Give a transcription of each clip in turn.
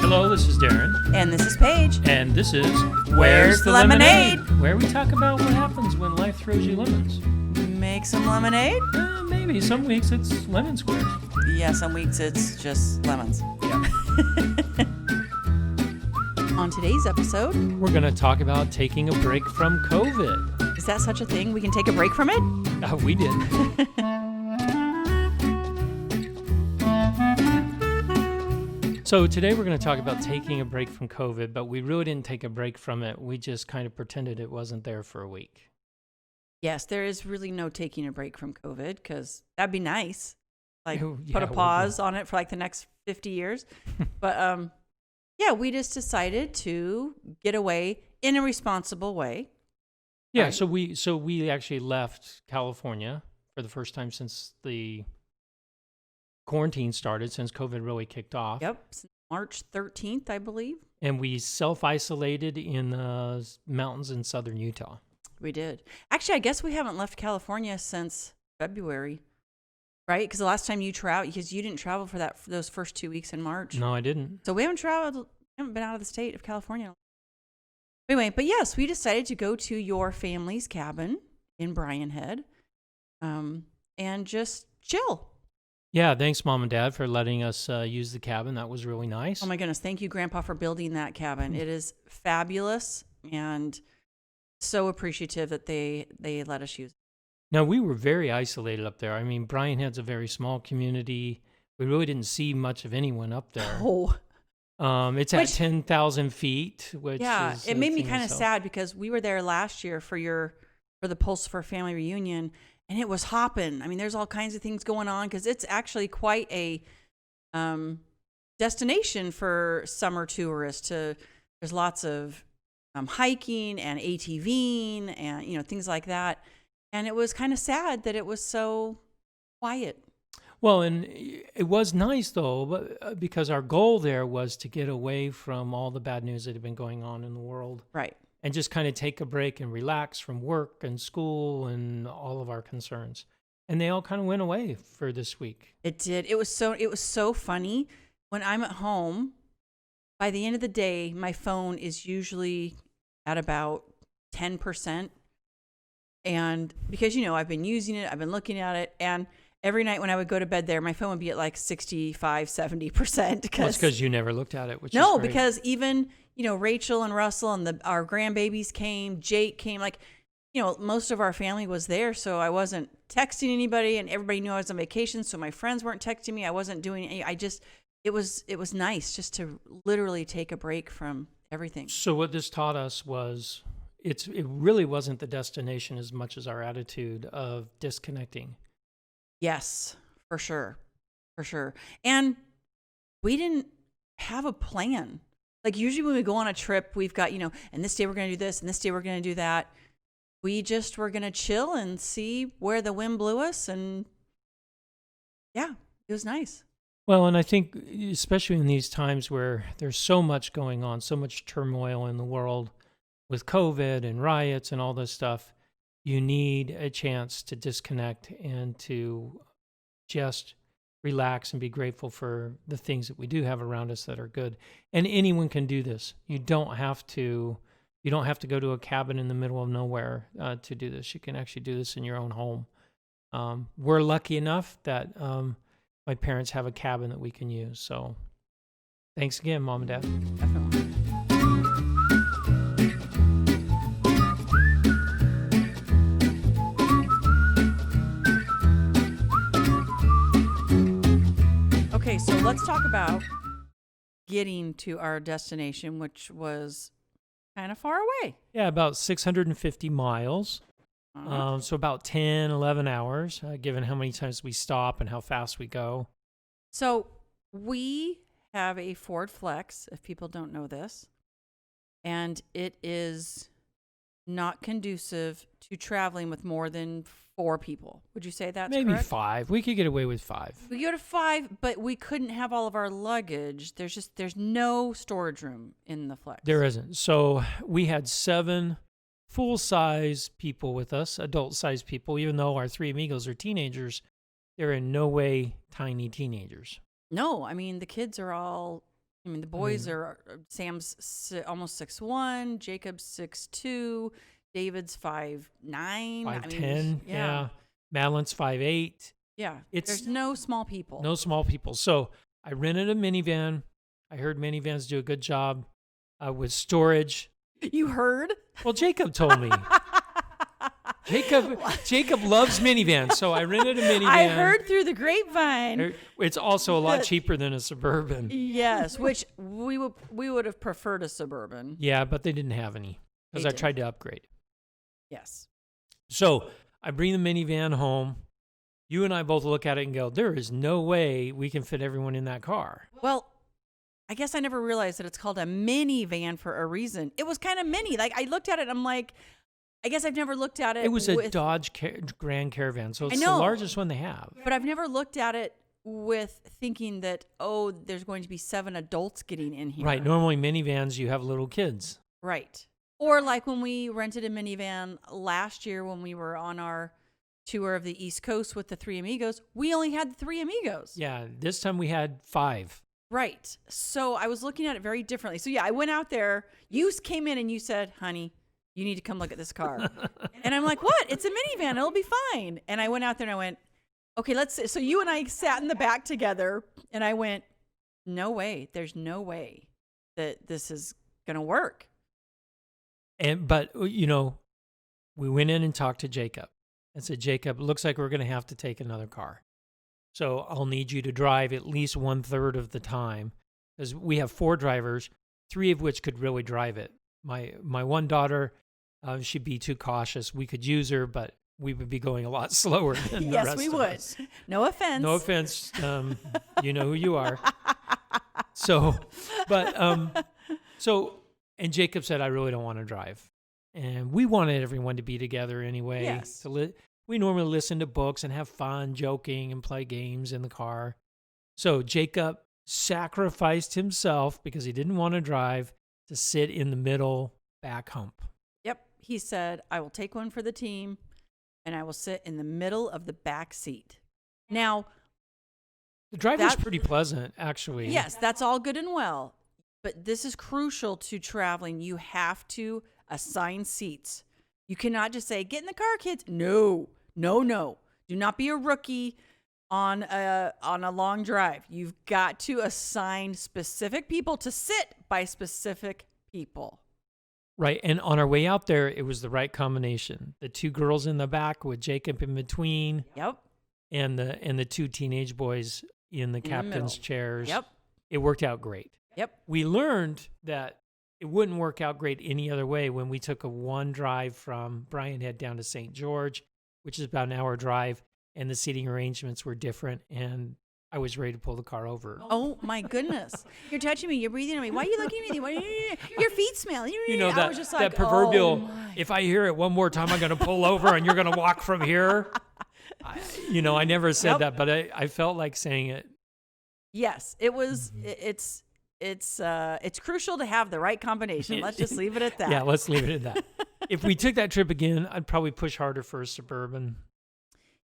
Hello, this is Darren. And this is Paige. And this is Where's the Lemonade? Where we talk about what happens when life throws you lemons. Make some lemonade? Maybe. Some weeks it's lemon squares. Yeah, some weeks it's just lemons. Yeah. On today's episode, We're going to talk about taking a break from COVID. is that such a thing? We can take a break from it? We did. So today we're going to talk about taking a break from COVID, but we really didn't take a break from it. We just kind of pretended it wasn't there for a week. Yes, there is really no taking a break from COVID because that'd be nice. Like Yeah, put a it would pause on it for like the next 50 years. But yeah, we just decided to get away in a responsible way. Yeah, Right. so we actually left California for the first time since the quarantine started, since COVID really kicked off. Yep, since March 13th, I believe. And we self-isolated in the mountains in southern Utah. We did. Actually, I guess we haven't left California since February, right? Because the last time you traveled, because you didn't travel for those first 2 weeks in March. No, I didn't. So we haven't been out of the state of California. Anyway, but yes, we decided to go to your family's cabin in Bryan Head, and just chill. Yeah, thanks, Mom and Dad, for letting us use the cabin. That was really nice. Oh my goodness, thank you, Grandpa, for building that cabin. It is fabulous and so appreciative that they let us use it. Now, we were very isolated up there. I mean, Bryan Head's a very small community. We really didn't see much of anyone up there. Oh. It's at 10,000 feet, which yeah, is it made me thing kind of itself. sad because we were there last year for the Pulse for Family reunion, and it was hopping. I mean, there's all kinds of things going on because it's actually quite a destination for summer tourists. There's lots of hiking and ATVing and things like that, and it was kind of sad that it was so quiet. Well, and it was nice, though, but because our goal there was to get away from all the bad news that had been going on in the world. Right. And just kind of take a break and relax from work and school and all of our concerns. And they all kind of went away for this week. It did. It was so funny. When I'm at home, by the end of the day, my phone is usually at about 10%. And because, I've been using it, I've been looking at it, and every night when I would go to bed there, my phone would be at like 65, 70%. Well, it's because you never looked at it, which is great. Because even, Rachel and Russell and our grandbabies came, Jake came, most of our family was there. So I wasn't texting anybody, and everybody knew I was on vacation. So my friends weren't texting me. I wasn't doing any, it was nice just to literally take a break from everything. So what this taught us was it really wasn't the destination as much as our attitude of disconnecting. Yes, for sure. For sure. And we didn't have a plan. Like usually when we go on a trip, we've got, and this day we're going to do this and this day we're going to do that. We just were going to chill and see where the wind blew us. And yeah, it was nice. Well, and I think especially in these times where there's so much going on, so much turmoil in the world with COVID and riots and all this stuff, you need a chance to disconnect and to just relax and be grateful for the things that we do have around us that are good. And anyone can do this. You don't have to go to a cabin in the middle of nowhere to do this. You can actually do this in your own home. We're lucky enough that my parents have a cabin that we can use. So thanks again, Mom and Dad. Definitely. Okay, so let's talk about getting to our destination, which was kind of far away. Yeah, about 650 miles. So about 10, 11 hours, given how many times we stop and how fast we go. So we have a Ford Flex, if people don't know this, and it is not conducive to traveling with more than 4 people. Would you say that's Maybe correct? 5. We could get away with 5. We go to 5, but we couldn't have all of our luggage. There's no storage room in the Flex. There isn't. So we had 7 full-size people with us, adult-sized people. Even though our 3 amigos are teenagers, they're in no way tiny teenagers. No, I mean, the kids are all, I mean, the boys are, Sam's almost 6'1", Jacob's 6'2", David's 5'9". I mean, 5'10", yeah. Madeline's 5'8". Yeah. It's There's no small people. no small people. So I rented a minivan. I heard minivans do a good job with storage. You heard? Well, Jacob told me. Jacob loves minivans, so I rented a minivan. I heard through the grapevine. It's also a lot cheaper than a Suburban. Yes, which we would have preferred a Suburban. Yeah, but they didn't have any because I tried to upgrade. Yes. So I bring the minivan home. You and I both look at it and go, there is no way we can fit everyone in that car. Well, I guess I never realized that it's called a minivan for a reason. It was kind of mini. Like, I looked at it and I'm like, I guess I've never looked at it. It was a Dodge Grand Caravan, so it's the largest one they have. But I've never looked at it with thinking that, oh, there's going to be 7 adults getting in here. Right. Normally minivans, you have little kids. Right. Or like when we rented a minivan last year when we were on our tour of the East Coast with the 3 Amigos, we only had the 3 Amigos. Yeah. This time we had 5. Right. So I was looking at it very differently. So yeah, I went out there. You came in and you said, honey, you need to come look at this car. And I'm like, what? It's a minivan. It'll be fine. And I went out there and I went, okay, so you and I sat in the back together and I went, no way. There's no way that this is going to work. But you know, we went in and talked to Jacob and said, Jacob, looks like we're going to have to take another car. So I'll need you to drive at least 1/3 of the time because we have 4 drivers, 3 of which could really drive it. My one daughter, she'd be too cautious. We could use her, but we would be going a lot slower than the rest Yes, we of would. us. No offense. No offense. You know who you are. So, and Jacob said, I really don't want to drive. And we wanted everyone to be together anyway. Yes. We normally listen to books and have fun, joking, and play games in the car. So Jacob sacrificed himself because he didn't want to drive to sit in the middle back hump. Yep. He said, I will take one for the team and I will sit in the middle of the back seat. Now, the drive was pretty pleasant, actually. Yes, that's all good and well. But this is crucial to traveling. You have to assign seats. You cannot just say, get in the car, kids. No. Do not be a rookie on a long drive. You've got to assign specific people to sit by specific people. Right. And on our way out there, it was the right combination. The 2 girls in the back with Jacob in between. Yep. And the 2 teenage boys in the captain's chairs. Yep. It worked out great. Yep. We learned that it wouldn't work out great any other way when we took a 1 drive from Bryan Head down to St. George, which is about an hour drive, and the seating arrangements were different, and I was ready to pull the car over. Oh, my goodness. You're touching me. You're breathing on me. Why are you looking at me? Your feet smell. You know, I was just like, that proverbial, oh, if I hear it one more time, I'm going to pull over and you're going to walk from here. I never said that, but I felt like saying it. Yes, it was. It's crucial to have the right combination. Let's just leave it at that. Yeah, let's leave it at that. If we took that trip again, I'd probably push harder for a Suburban.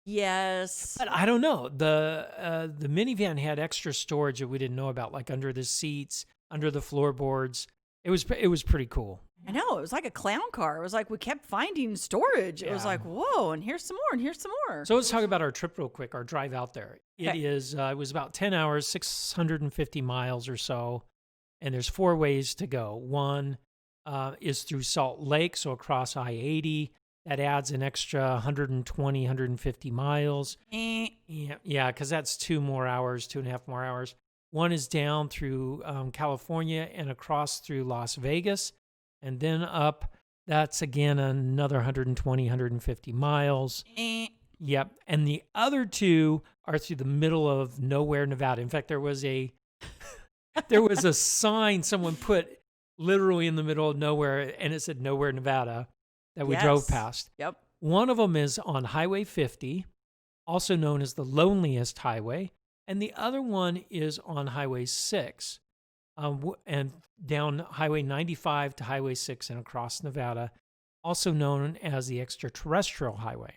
Yes. But I don't know. The minivan had extra storage that we didn't know about, like under the seats, under the floorboards. It was pretty cool. I know. It was like a clown car. It was like we kept finding storage. It was like, whoa, and here's some more, and here's some more. So let's talk about our trip real quick, our drive out there. It was about 10 hours, 650 miles or so, and there's 4 ways to go. One is through Salt Lake, so across I-80. That adds an extra 120, 150 miles. Yeah, because that's 2.5 more hours. One is down through California and across through Las Vegas. And then up, that's again another 120, 150 miles. Yep. And the other 2 are through the middle of nowhere, Nevada. In fact, there was a sign someone put literally in the middle of nowhere, and it said Nowhere, Nevada, that we drove past. Yep. One of them is on Highway 50, also known as the loneliest highway. And the other one is on Highway 6. And down Highway 95 to Highway 6 and across Nevada, also known as the extraterrestrial highway.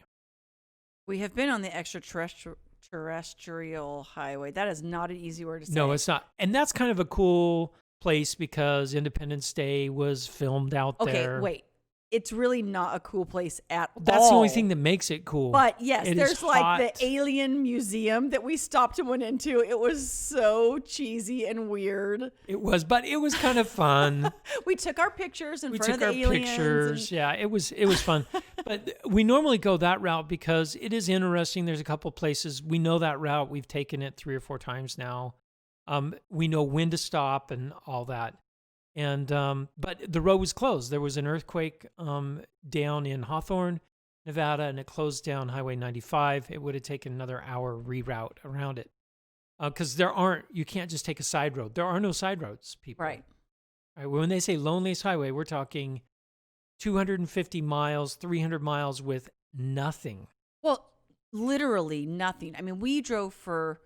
We have been on the extraterrestrial Terrestrial highway. That is not an easy word to say. No, it's not. And that's kind of a cool place because Independence Day was filmed out there. Okay, wait. It's really not a cool place at all. That's the only thing that makes it cool. But yes, It is there's like hot. the alien museum that we stopped and went into. It was so cheesy and weird. It was, but it was kind of fun. We took our pictures in We front took of our the aliens. pictures. Yeah, it was fun. But we normally go that route because it is interesting. There's a couple places. We know that route. We've taken it 3 or 4 times now. We know when to stop and all that. And but the road was closed. There was an earthquake down in Hawthorne, Nevada, and it closed down Highway 95. It would have taken another hour reroute around it because you can't just take a side road. There are no side roads, people. Right. When they say loneliest highway, we're talking 250 miles, 300 miles with nothing. Well, literally nothing. I mean, we drove for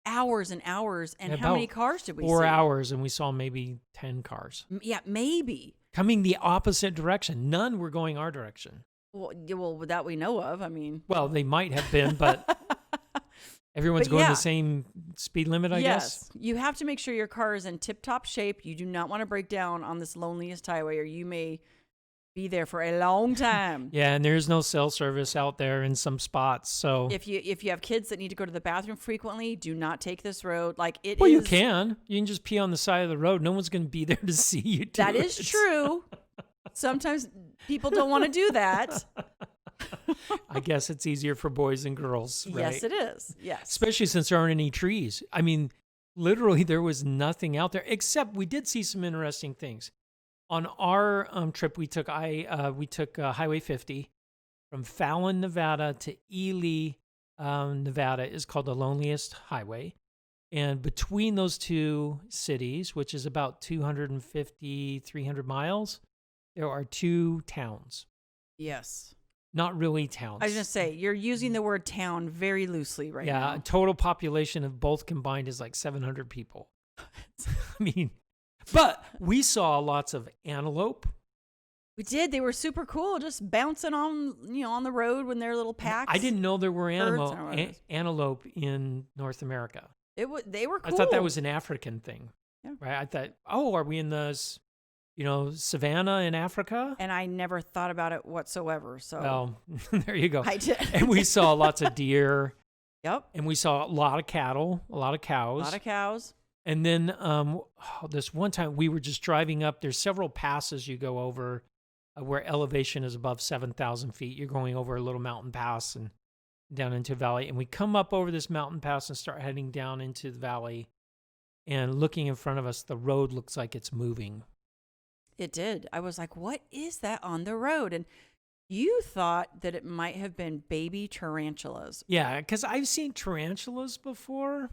hours and hours, and how About many cars did we see? 4 hours, and we saw maybe 10 cars Yeah, maybe. coming the opposite direction. None were going our direction. Well, that we know of. I mean, Well, they might have been, but everyone's But going yeah. the same speed limit, I guess. You have to make sure your car is in tip-top shape. You do not want to break down on this loneliest highway, or you may be there for a long time. Yeah, and there's no cell service out there in some spots. So, If you have kids that need to go to the bathroom frequently, do not take this road. Like it well, is. you can. You can just pee on the side of the road. No one's going to be there to see you do That it. is true. Sometimes people don't want to do that. I guess it's easier for boys and girls, right? Yes, it is. Yes. Especially since there aren't any trees. I mean, literally, there was nothing out there, except we did see some interesting things. On our trip, we took Highway 50 from Fallon, Nevada to Ely, Nevada is called the loneliest highway. And between those two cities, which is about 250, 300 miles, there are 2 towns. Yes. Not really towns. I was going to say, you're using the word town very loosely right now. Yeah, total population of both combined is like 700 people. I mean, but we saw lots of antelope. We did. They were super cool, just bouncing on the road when they're little packs. I didn't know there were Birds, I don't know what it is. antelope in North America. They were cool. I thought that was an African thing. Yeah. Right? I thought, are we in the, savannah in Africa? And I never thought about it whatsoever. So Well, there you go. I did. And we saw lots of deer. Yep. And we saw a lot of cattle, a lot of A cows. lot of cows. And then this one time we were just driving up. There's several passes you go over where elevation is above 7,000 feet. You're going over a little mountain pass and down into a valley. And we come up over this mountain pass and start heading down into the valley. And looking in front of us, the road looks like it's moving. It did. I was like, what is that on the road? And you thought that it might have been baby tarantulas. Yeah, because I've seen tarantulas before.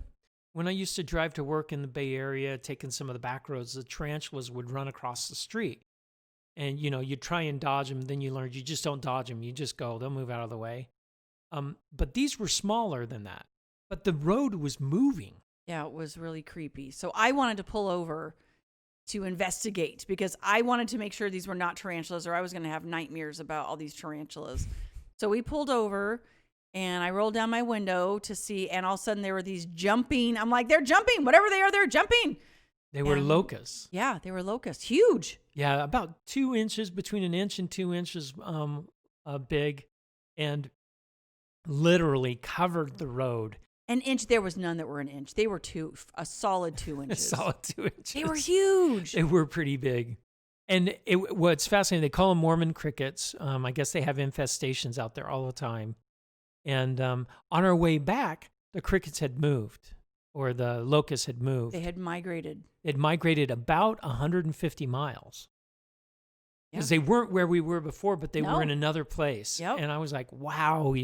When I used to drive to work in the Bay Area, taking some of the back roads, the tarantulas would run across the street. And, you try and dodge them. Then you learn you just don't dodge them. You just go. They'll move out of the way. But these were smaller than that. But the road was moving. Yeah, it was really creepy. So I wanted to pull over to investigate because I wanted to make sure these were not tarantulas or I was going to have nightmares about all these tarantulas. So we pulled over and I rolled down my window to see, and all of a sudden there were these jumping. I'm like, they're jumping. Whatever they are, they're jumping. They were And- locusts. Yeah, they were locusts. Huge. Yeah, about 2 inches, between an inch and 2 inches big, and literally covered the road. An inch. There was none that were an inch. They were a solid 2 A inches. solid 2 inches. They were huge. They were pretty big. And what's fascinating, they call them Mormon crickets. I guess they have infestations out there all the time. And on our way back, the crickets had moved, or the locusts had moved. They had migrated. They'd migrated about 150 miles. Because Yeah. they weren't where we were before, but they No. were in another place. Yep. And I was like, wow,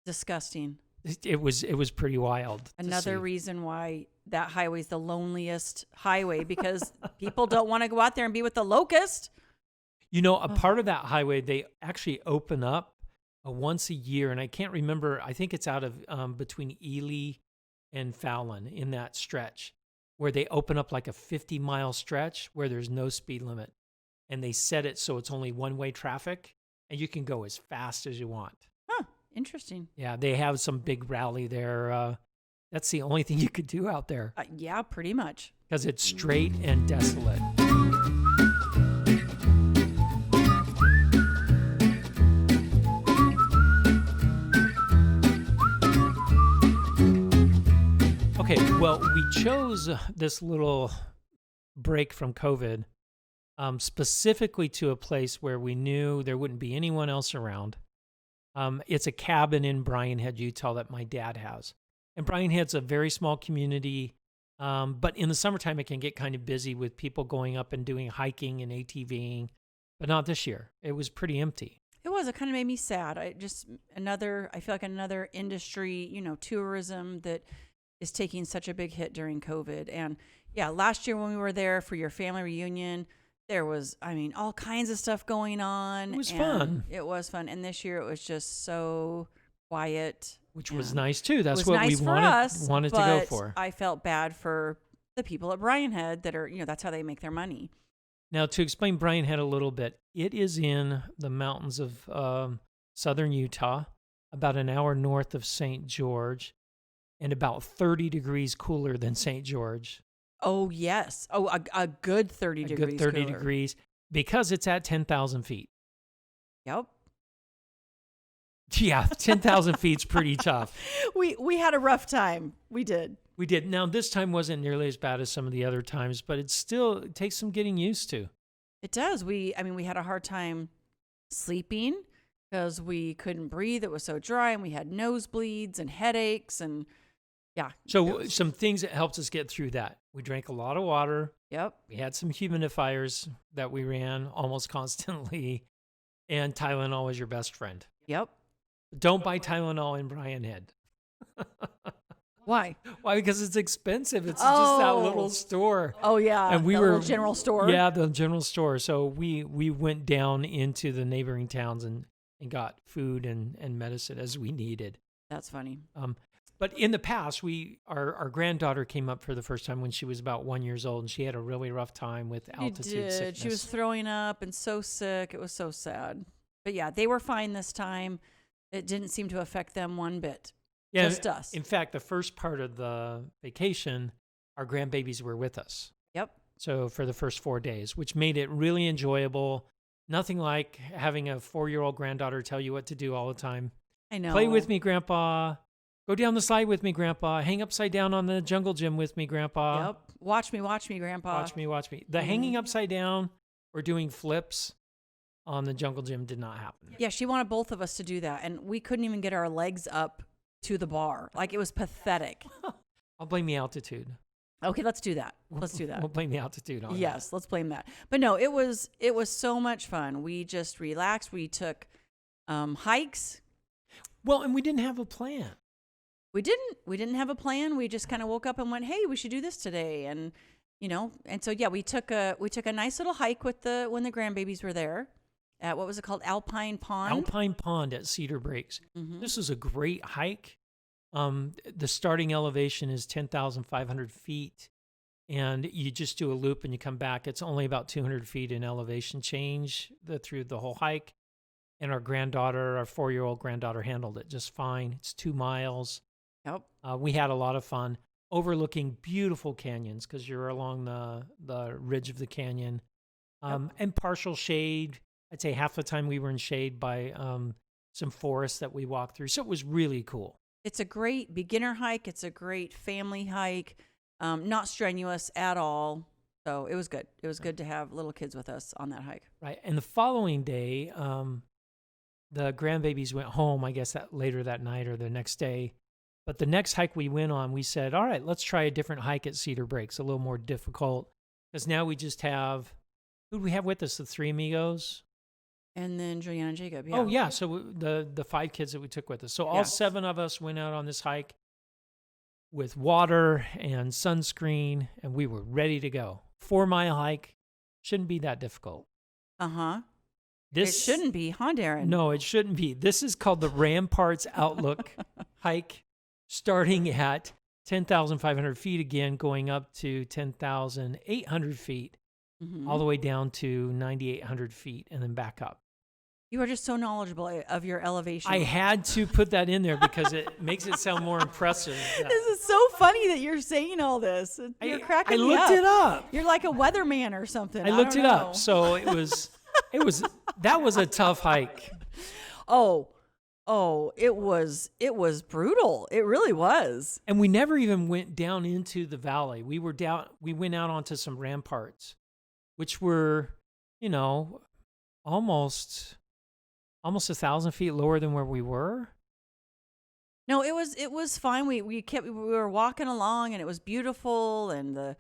Disgusting. it was pretty wild. to Another see. reason why that highway is the loneliest highway because people don't want to go out there and be with the locust. A part of that highway, they actually open up once a year. And I can't remember, I think it's out of between Ely and Fallon in that stretch, where they open up like a 50-mile stretch where there's no speed limit. And they set it so it's only one-way traffic and you can go as fast as you want. Huh. Interesting. Yeah, they have some big rally there. That's the only thing you could do out there Yeah, pretty much. because it's straight and desolate. Okay, well, we chose this little break from COVID specifically to a place where we knew there wouldn't be anyone else around. It's a cabin in Bryan Head, Utah that my dad has. And Bryan Head's a very small community, but in the summertime it can get kind of busy with people going up and doing hiking and ATVing, but not this year. It was pretty empty. It was. It kind of made me sad. I feel like another industry, tourism that is taking such a big hit during COVID. And yeah, last year when we were there for your family reunion, there was, all kinds of stuff going on. It was fun. It was fun. And this year it was just so quiet. Which was nice too. That's was what nice we for us, wanted to go for. I felt bad for the people at Bryan Head that are, that's how they make their money. Now, to explain Bryan Head a little bit, it is in the mountains of southern Utah, about an hour north of St. George, and about 30 degrees cooler than St. George. Oh, yes. Oh, a good 30 A degrees good 30 cooler. degrees, because it's at 10,000 feet. Yep. Yeah, 10,000 feet's pretty tough. We had a rough time. We did. We did. Now, this time wasn't nearly as bad as some of the other times, but it takes some getting used to. It does. We had a hard time sleeping because we couldn't breathe. It was so dry, and we had nosebleeds and headaches, and yeah. So some things that helped us get through that. We drank a lot of water. Yep. We had some humidifiers that we ran almost constantly, and Tylenol was your best friend. Yep. Don't buy Tylenol in Bryan Head. Why? Why? Because it's expensive. It's just that little store. Oh yeah, and we the were little general store. Yeah, the general store. So we went down into the neighboring towns and got food and medicine as we needed. That's funny. But in the past, our granddaughter came up for the first time when she was about 1 year old, and she had a really rough time with altitude sickness. She was throwing up and so sick. It was so sad. But yeah, they were fine this time. It didn't seem to affect them one bit. Yeah, just us. In fact, the first part of the vacation, our grandbabies were with us. Yep. So for the first 4 days, which made it really enjoyable. Nothing like having a 4-year-old granddaughter tell you what to do all the time. I know. Play with me, Grandpa. Go down the slide with me, Grandpa. Hang upside down on the jungle gym with me, Grandpa. Yep. Watch me, Grandpa. Watch me. The hanging upside down or doing flips on the jungle gym did not happen. Yeah, she wanted both of us to do that, and we couldn't even get our legs up to the bar. Like, it was pathetic. I'll blame the altitude. Okay, let's do that. Let's do that. We'll blame the altitude on Yes, let's blame that. But no, it was so much fun. We just relaxed. We took hikes. Well, and we didn't have a plan. We didn't have a plan. We just kind of woke up and went, "Hey, we should do this today." And and so yeah, we took a nice little hike when the grandbabies were there at, what was it called? Alpine Pond. Alpine Pond at Cedar Breaks. Mm-hmm. This is a great hike. The starting elevation is 10,500 feet, and you just do a loop and you come back. It's only about 200 feet in elevation change through the whole hike. And our 4-year-old granddaughter handled it just fine. It's 2 miles. Yep. We had a lot of fun overlooking beautiful canyons because you're along the ridge of the canyon, and partial shade. I'd say half the time we were in shade by some forests that we walked through. So it was really cool. It's a great beginner hike. It's a great family hike. Not strenuous at all. So it was good. It was good to have little kids with us on that hike. Right. And the following day, the grandbabies went home, I guess later that night or the next day. But the next hike we went on, we said, all right, let's try a different hike at Cedar Breaks, a little more difficult. Because now we just have, who do we have with us? The 3 amigos? And then Juliana and Jacob. Yeah. Oh, yeah. So the 5 kids that we took with us. So all 7 of us went out on this hike with water and sunscreen, and we were ready to go. 4-mile hike. Shouldn't be that difficult. Uh-huh. It shouldn't be, huh, Darren? No, it shouldn't be. This is called the Ramparts Outlook hike, starting at 10,500 feet again, going up to 10,800 feet, all the way down to 9,800 feet, and then back up. You are just so knowledgeable of your elevation. I had to put that in there because it makes it sound more impressive. This is so funny that you're saying all this. You're cracking me up. I looked it up. You're like a weatherman or something. I looked don't it know. up. So that was a tough hike. Oh, it was brutal. It really was. And we never even went down into the valley. We went out onto some ramparts, which were, almost 1,000 feet lower than where we were. No, it was fine. We were walking along and it was beautiful, and the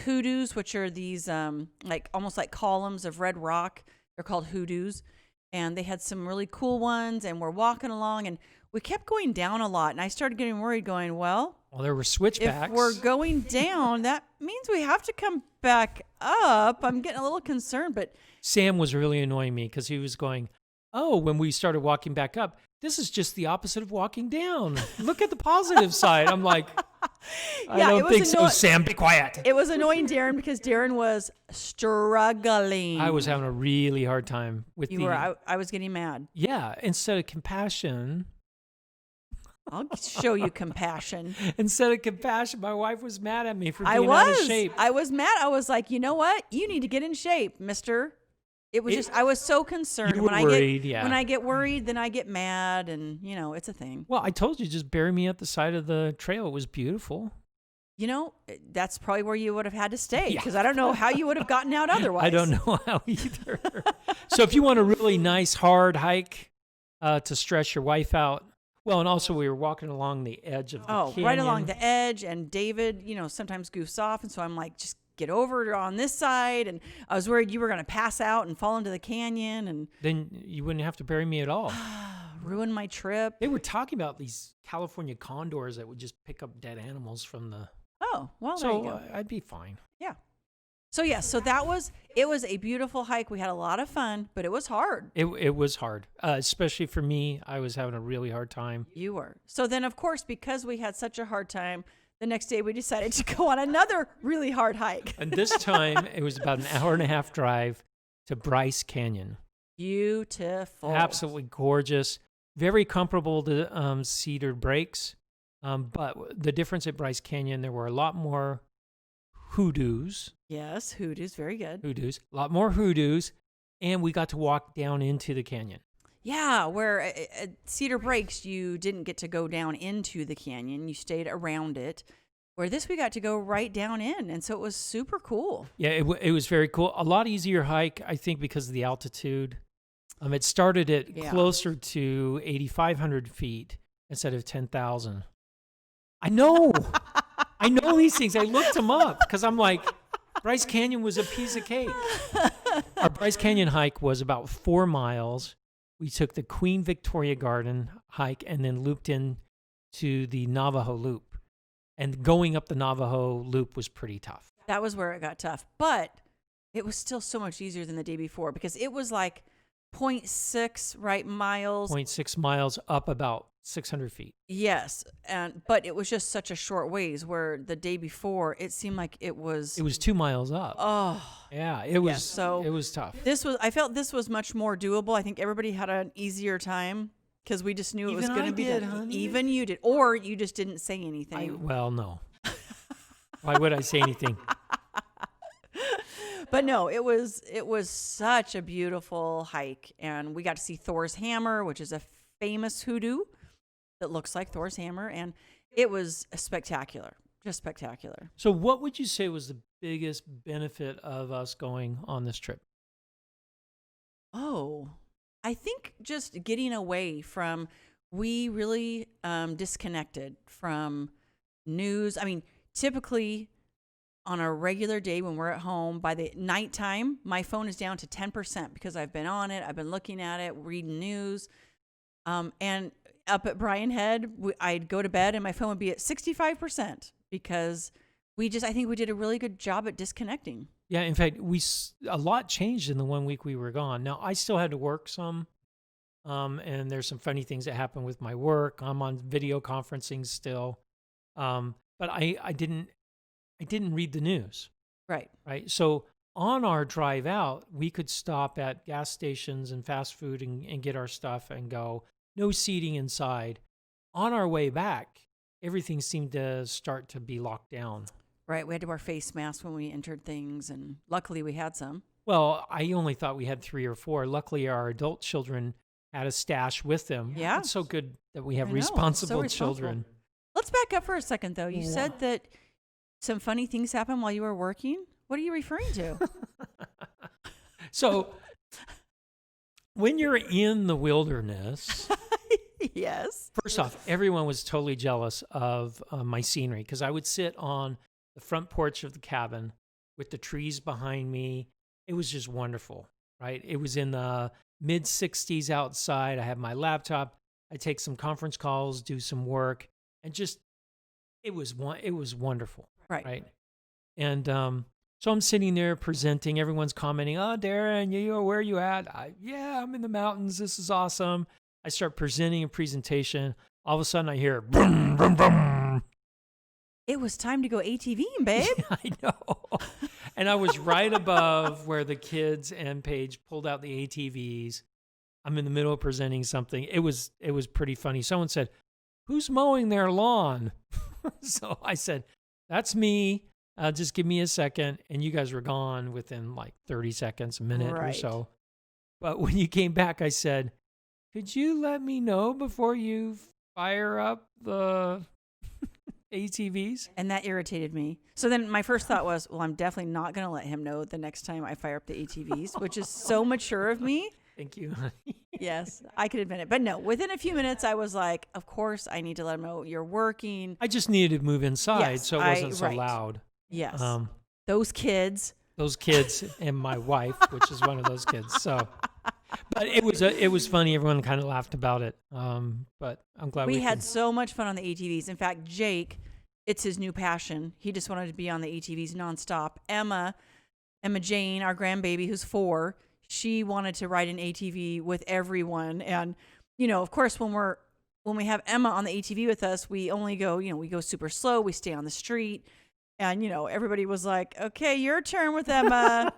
hoodoos, which are these almost like columns of red rock, they're called hoodoos, and they had some really cool ones, and we're walking along and we kept going down a lot, and I started getting worried going, well, there were switchbacks. if we're going down, that means we have to come back up. I'm getting a little concerned, but Sam was really annoying me because he was going, when we started walking back up, this is just the opposite of walking down. Look at the positive side. I'm like, I don't think so, Sam. Be quiet. It was annoying Darren because Darren was struggling. I was having a really hard time with I was getting mad. Yeah. Instead of compassion. I'll show you compassion. Instead of compassion, my wife was mad at me for being out of shape. I was mad. I was like, you know what? You need to get in shape, mister. It was I was so concerned. You were worried, yeah. When I get worried, then I get mad, and, it's a thing. Well, I told you, just bury me at the side of the trail. It was beautiful. That's probably where you would have had to stay, because I don't know how you would have gotten out otherwise. I don't know how either. So if you want a really nice, hard hike to stress your wife out, well, and also we were walking along the edge of the canyon. Right along the edge, and David, sometimes goofs off, and so I'm like, just get over on this side, and I was worried you were going to pass out and fall into the canyon, and then you wouldn't have to bury me at all. Ruin my trip. They were talking about these California condors that would just pick up dead animals from the... Oh, well, there you go. I'd be fine. Yeah. So it was a beautiful hike. We had a lot of fun, but it was hard. It was hard, especially for me. I was having a really hard time. You were. So then, of course, because we had such a hard time, the next day we decided to go on another really hard hike. And this time it was about an hour and a half drive to Bryce Canyon. Beautiful. Absolutely gorgeous. Very comparable to Cedar Breaks. But the difference at Bryce Canyon, there were a lot more hoodoos. Yes, hoodoos. Very good. Hoodoos. A lot more hoodoos. And we got to walk down into the canyon. Yeah, where at Cedar Breaks, you didn't get to go down into the canyon. You stayed around it. Where this, we got to go right down in. And so it was super cool. Yeah, it was very cool. A lot easier hike, I think, because of the altitude. It started at closer to 8,500 feet instead of 10,000. I know. I know these things. I looked them up because I'm like, Bryce Canyon was a piece of cake. Our Bryce Canyon hike was about 4 miles. We took the Queen Victoria Garden hike and then looped in to the Navajo Loop. And going up the Navajo Loop was pretty tough. That was where it got tough. But it was still so much easier than the day before because it was like 0.6 miles. 0.6 miles up about 600 feet. Yes. But it was just such a short ways where the day before it seemed like it was 2 miles up. Oh. Yeah, it was it was tough. I felt this was much more doable. I think everybody had an easier time because we just knew it was going to be done. Honey. Even you did, or you just didn't say anything. No. Why would I say anything? But no, it was such a beautiful hike, and we got to see Thor's hammer, which is a famous hoodoo that looks like Thor's hammer, and it was spectacular, just spectacular. So what would you say was the biggest benefit of us going on this trip? Oh, I think just getting away from, we really disconnected from news. I mean, typically on a regular day when we're at home, by the nighttime, my phone is down to 10% because I've been on it. I've been looking at it, reading news. And up at Bryan Head, I'd go to bed and my phone would be at 65% because I think we did a really good job at disconnecting. Yeah, in fact, a lot changed in the 1 week we were gone. Now, I still had to work some, and there's some funny things that happened with my work. I'm on video conferencing still, but I didn't read the news. Right. So on our drive out, we could stop at gas stations and fast food and get our stuff and go. No seating inside. On our way back, everything seemed to start to be locked down. Right. We had to wear face masks when we entered things, and luckily we had some. Well, I only thought we had 3 or 4. Luckily, our adult children had a stash with them. Yeah. It's so good that we have I know, responsible so children. Let's back up for a second, though. You said that some funny things happened while you were working. What are you referring to? So, when you're in the wilderness, Yes. first off, everyone was totally jealous of my scenery because I would sit on the front porch of the cabin with the trees behind me. It was just wonderful, right? It was in the mid 60s outside. I had my laptop. I take some conference calls, do some work, and just it was wonderful, right? And so I'm sitting there presenting. Everyone's commenting, "Oh, Darren, where are you at?" "Yeah, I'm in the mountains. This is awesome." I start presenting a presentation. All of a sudden, I hear boom, boom, boom. It was time to go ATVing, babe. I know. And I was right above where the kids and Paige pulled out the ATVs. I'm in the middle of presenting something. It was pretty funny. Someone said, "Who's mowing their lawn?" So I said, "That's me. Just give me a second." And you guys were gone within like 30 seconds, a minute or so. But when you came back, I said, "Could you let me know before you fire up the ATVs?" And that irritated me. So then my first thought was, well, I'm definitely not going to let him know the next time I fire up the ATVs, which is so mature of me. Thank you, honey. Yes, I could admit it. But no, within a few minutes, I was like, of course, I need to let him know you're working. I just needed to move inside Yes, so it wasn't so right. loud. Yes. Those kids and my wife, which is one of those kids. So, but it was funny. Everyone kind of laughed about it. But I'm glad we had so much fun on the ATVs. In fact, Jake, it's his new passion. He just wanted to be on the ATVs nonstop. Emma Jane, our grandbaby, who's 4, she wanted to ride an ATV with everyone. And, of course, when we have Emma on the ATV with us, we only go, we go super slow. We stay on the street. And, everybody was like, "Okay, your turn with Emma."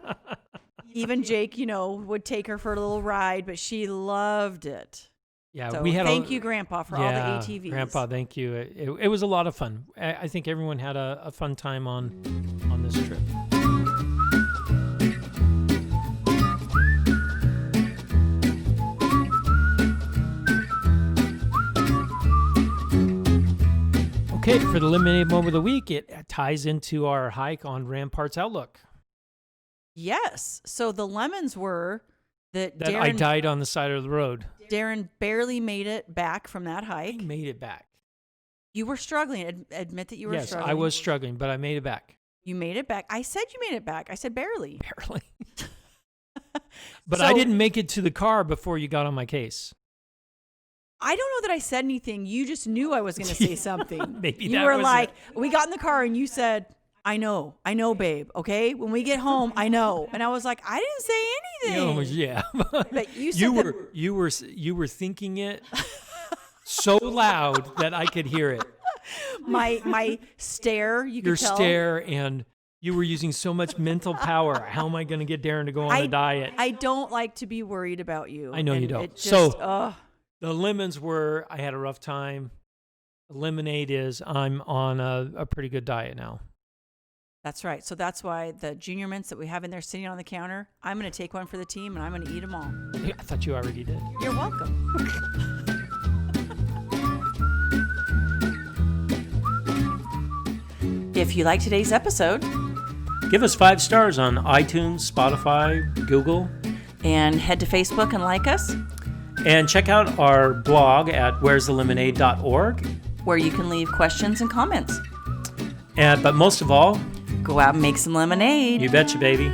Even Jake, would take her for a little ride, but she loved it. Yeah, so we had thank you, Grandpa, for all the ATVs. Grandpa, thank you. It was a lot of fun. I think everyone had a fun time on this trip. Okay, for the Lemonade Moment of the Week, it ties into our hike on Ramparts Outlook. Yes. So the lemons were that Darren, I died on the side of the road. Darren barely made it back from that hike. I made it back. You were struggling. Admit that you were struggling. Yes, I was struggling, but I made it back. You made it back. I said you made it back. I said barely. Barely. But I didn't make it to the car before you got on my case. I don't know that I said anything. You just knew I was going to say something. Maybe you that were was like, it. We got in the car and you said, I know, babe. Okay. When we get home, I know. And I was like, I didn't say anything. Yeah. But you said you were thinking it so loud that I could hear it. My stare, you could tell. Your stare, and you were using so much mental power. How am I going to get Darren to go on a diet? I don't like to be worried about you. I know you don't. It just, the lemons were, I had a rough time. The lemonade is, I'm on a pretty good diet now. That's right. So that's why the junior mints that we have in there sitting on the counter, I'm going to take one for the team and I'm going to eat them all. I thought you already did. You're welcome. If you like today's episode, give us 5 stars on iTunes, Spotify, Google. And head to Facebook and like us. And check out our blog at where'sthelemonade.org, where you can leave questions and comments. But most of all, go out and make some lemonade. You betcha, baby.